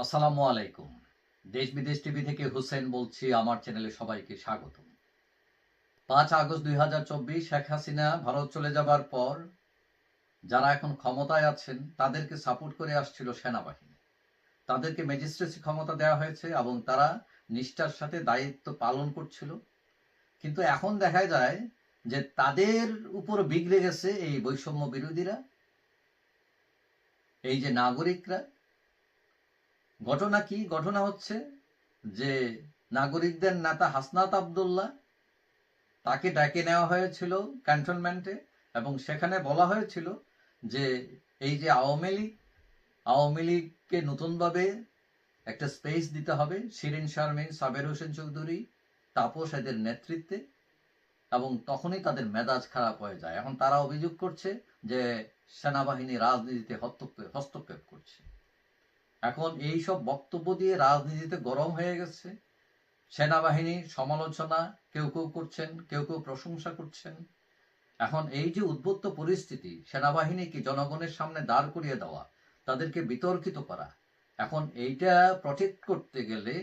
আসসালামু আলাইকুম। দেশ বিদেশ টিভি থেকে হুসেন বলছি। আমার চ্যানেলে সবাইকে স্বাগত। 5 আগস্ট 2024 শেখ হাসিনা ভারত চলে যাবার পর যারা এখন ক্ষমতায় আছেন তাদেরকে সাপোর্ট করে আসছিল সেনাবাহিনী। তাদেরকে ম্যাজিস্ট্রেসি ক্ষমতা দেওয়া হয়েছে এবং তারা নিষ্ঠার সাথে দায়িত্ব পালন করছিল। কিন্তু এখন দেখা যায় যে তাদের উপর বিগড়ে গেছে এই বৈষম্য বিরোধীরা, এই যে নাগরিকরা। ঘটনা কি? ঘটনা হচ্ছে যে নাগরিকদের নেতা হাসনাত আবদুল্লাহ, তাকে ডেকে নেওয়া হয়েছিল ক্যান্টনমেন্টে এবং সেখানে বলা হয়েছিল যে এই যে আওয়ামী লীগকে নতুনভাবে একটা স্পেস দিতে হবে শিরিন শারমিন, সাবের হোসেন চৌধুরী, তাপস এদের নেতৃত্বে। এবং তখনই তাদের মেজাজ খারাপ হয়ে যায়। এখন তারা অভিযোগ করছে যে সেনাবাহিনী রাজনীতিতে হস্তক্ষেপ করছে। এখন এই সব বক্তব্য দিয়ে রাজনীতিতে গরম হয়ে গেছে। সেনাবাহিনীর সমালোচনা কেউ কেউ করছেন, কেউ কেউ প্রশংসা করছেন। এখন এই যে উদ্বুদ্ধ পরিস্থিতি, সেনাবাহিনীকে জনগণের সামনে দাঁড় করিয়ে দেওয়া, তাদেরকে বিতর্কিত করা, এখন এইটা প্রটেক্ট করতে গেলে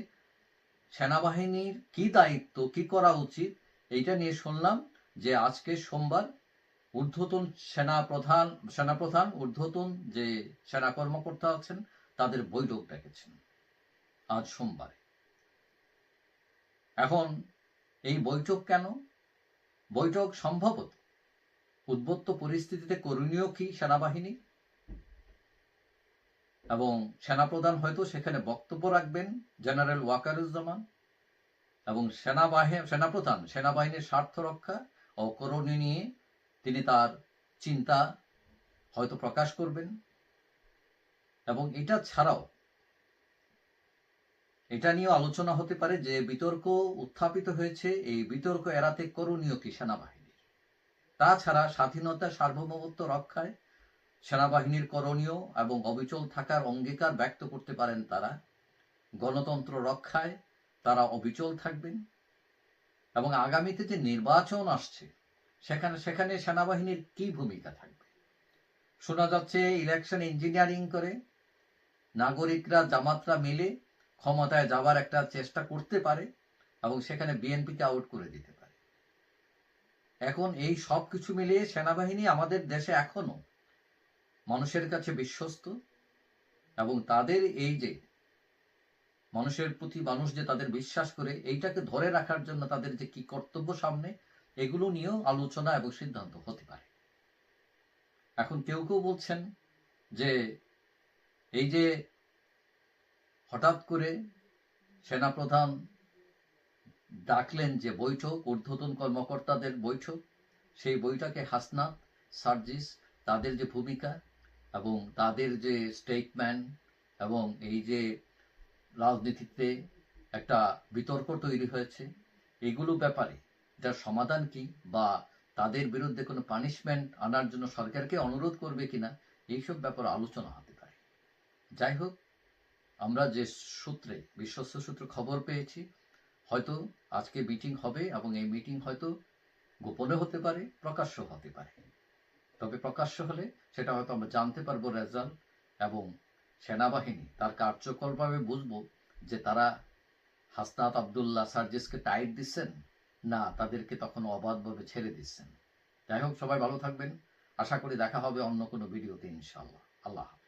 সেনাবাহিনীর কি দায়িত্ব, কি করা উচিত, এইটা নিয়ে শুনলাম যে আজকে সোমবার ঊর্ধ্বতন সেনাপ্রধান ঊর্ধ্বতন যে সেনা কর্মকর্তা আছেন তাদের বৈঠক ডেকেছেন আজ সোমবারে। এখন এই বৈঠক কেন? বৈঠক সম্ভবত উদ্বুদ্ধ পরিস্থিতিতে করণীয় কি সেনাবাহিনী, এবং সেনাপ্রধান হয়তো সেখানে বক্তব্য রাখবেন, জেনারেল ওয়াকারুজ্জামান, এবং সেনাপ্রধান সেনাবাহিনীর স্বার্থ রক্ষা ও করণীয় নিয়ে তিনি তার চিন্তা হয়তো প্রকাশ করবেন। এবং এটা ছাড়াও এটা নিয়েও আলোচনা হতে পারে যে বিতর্ক উত্থাপিত হয়েছে, এই বিতর্ক এড়াতে করণীয় কি সেনাবাহিনীর। তাছাড়া স্বাধীনতা সার্বভৌমত্ব রক্ষায় সেনাবাহিনীর করণীয় এবং অবিচল থাকার অঙ্গীকার ব্যক্ত করতে পারেন তারা। গণতন্ত্র রক্ষায় তারা অবিচল থাকবেন। এবং আগামীতে যে নির্বাচন আসছে সেখানে সেনাবাহিনীর কি ভূমিকা থাকবে। শোনা যাচ্ছে ইলেকশন ইঞ্জিনিয়ারিং করে নাগরিকরা জামাতরা মিলে ক্ষমতায় যাবার একটা চেষ্টা করতে পারে এবং সেখানে বিএনপিকে আউট করে দিতে পারে। এখন এই সব কিছু মিলিয়ে সেনাবাহিনী আমাদের দেশে এখনো মানুষের কাছে বিশ্বস্ত, এবং তাদের এই যে মানুষের প্রতি মানুষ যে তাদের বিশ্বাস করে, এইটাকে ধরে রাখার জন্য তাদের যে কি কর্তব্য সামনে, এগুলো নিয়েও আলোচনা এবং সিদ্ধান্ত হতে পারে। এখন কেউ কেউ বলছেন যে এই যে হঠাৎ করে সেনাপ্রধান ডাকলেন যে বৈঠক, ঊর্ধ্বতন কর্মকর্তাদের বৈঠক, সেই বৈঠকে হাসনাত, সার্জিস, তাদের যে ভূমিকা এবং তাদের যে স্টেটমেন্ট, এবং এই যে রাজনীতিতে একটা বিতর্ক তৈরি হয়েছে, এগুলো ব্যাপারে এটার সমাধান কি, বা তাদের বিরুদ্ধে কোনো পানিশমেন্ট আনার জন্য সরকারকে অনুরোধ করবে কিনা, এইসব ব্যাপারে আলোচনা হতে পারে। যাই হোক, আমরা যে সূত্রে বিশ্বস্ত সূত্রে খবর পেয়েছি, হয়তো আজকে মিটিং হবে এবং এই মিটিং হয়তো গোপনে হতে পারে, প্রকাশ্য হতে পারে। তবে প্রকাশ্য হলে সেটা হয়তো আমরা জানতে পারবো রেজাল্ট, এবং সেনাবাহিনী তার কার্যকরভাবে বুঝবো যে তারা হাসনাত আবদুল্লাহ সার্জিসকে টাইট দিচ্ছেন, না তাদেরকে তখন অবাধভাবে ছেড়ে দিচ্ছেন। যাই হোক, সবাই ভালো থাকবেন। আশা করি দেখা হবে অন্য কোনো ভিডিওতে ইনশাআল্লাহ। আল্লাহ হাফেজ।